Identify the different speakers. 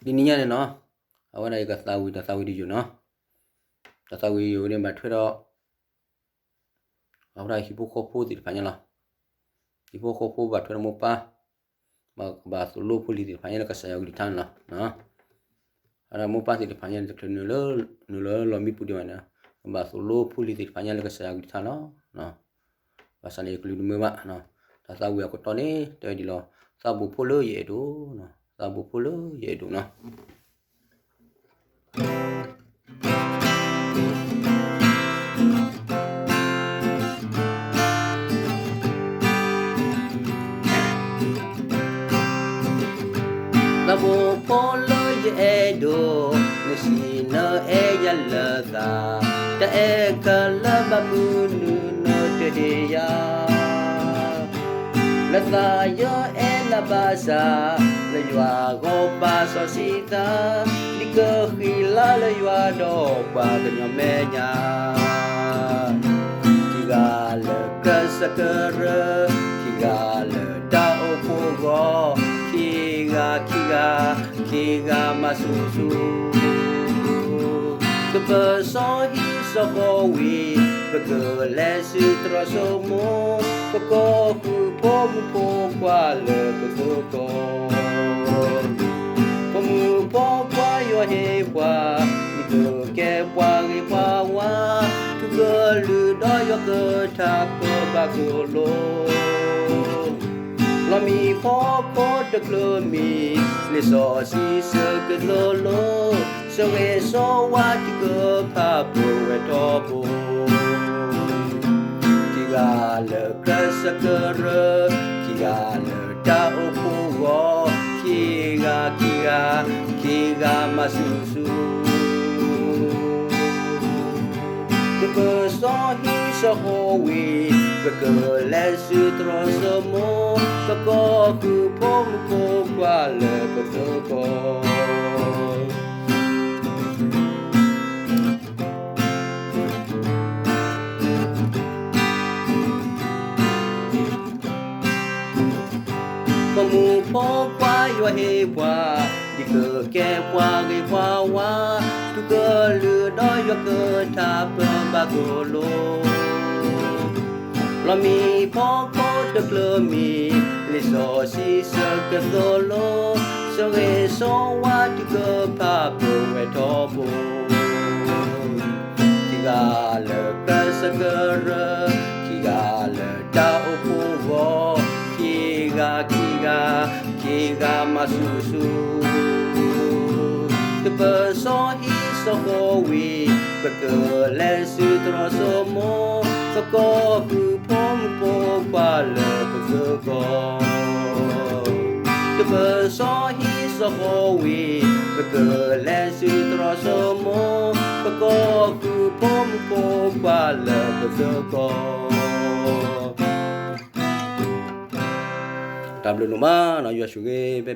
Speaker 1: ဒီနည်းရတယ်နော်အဝရကသာဝီဒီယူနော်သာဝီယူနေမှာထွေတော့အဝရဟိပိုခိုဖိုဒီဖာညာလားဟိပိုခိုဖိုဘာထွေမပါဘာဆိုလိုပူလီဒီဖာညာကဆာယောဂီထန်လားနော်အဲ့ဒါမပါဒီဖာညာတကနလောလောမီပူဒီဝနာဘာဆိုလိုပူလီဒီဖာညာကဆာယောဂီထန်နော်ဘာစနေကလူမေမနော်သာဝီကတော့နေတဲဒီလောသာဘူဖိုလိုရေတို့နော်သာဘူဖိုလိုရေတို့နော်သာဘူဖိုလိုရေတို့မရှိနော်အဲရလသာတဲကလဘမှုနုနောတေယာလသာယောအဲလဘာစာလရွာကိုပါဆိုစီတာဒီကခီလာလရွာတော့ပါကညမဲညာဒီကလကစကရဒီကလတာအိုဖိုကိုခီကမဆူဆူတပစောဟီစောဝီပကလဲစီတရဆိုမပကောကူပိုမပိုကွာလေပတိုကောပမူပိုကွာယောဟေကွာဒီကကဲပွားရီပွားဝါသူကလူတော့ယောကတာပဘကူလိုလမီပိုပိုတကလမီလေစောစီစကလိုလိုစဝေစောဝါတိကဖာပဝေတော်ဘူဒီကလကစကရဒီကလတာအိုပူဝခီကမဆူဆူဒီကစောဟီစောဟဝီဘကလဲစီထရစမောပကောကူပုံကိုကွာလေပသောကောပမူပေါ်ကွာယောဟေပွာဒီကကဲပွာရီပွာဝါသူကလူတော့ယောကတာပဘကိုလိုလမီပေါ်ပေါ်တကလမီလေစောစီစကသောလိုစဝေစောဝါတိကပပဝေတော်ဘူဒီကလကစကရဒီကလတာအပူဘောဒီကမဆူဆူတပစောဟီစောဝီပကလဲစီတရဆိုမောစကောကူပုံပေါ်ပါလေပစကောတပစောဟီစောဝီပကလဲစီတရဆိုမောစကောကူပုံပေါ်ပါလေပစကောW နမနော်ရွှေရှုကေပဲ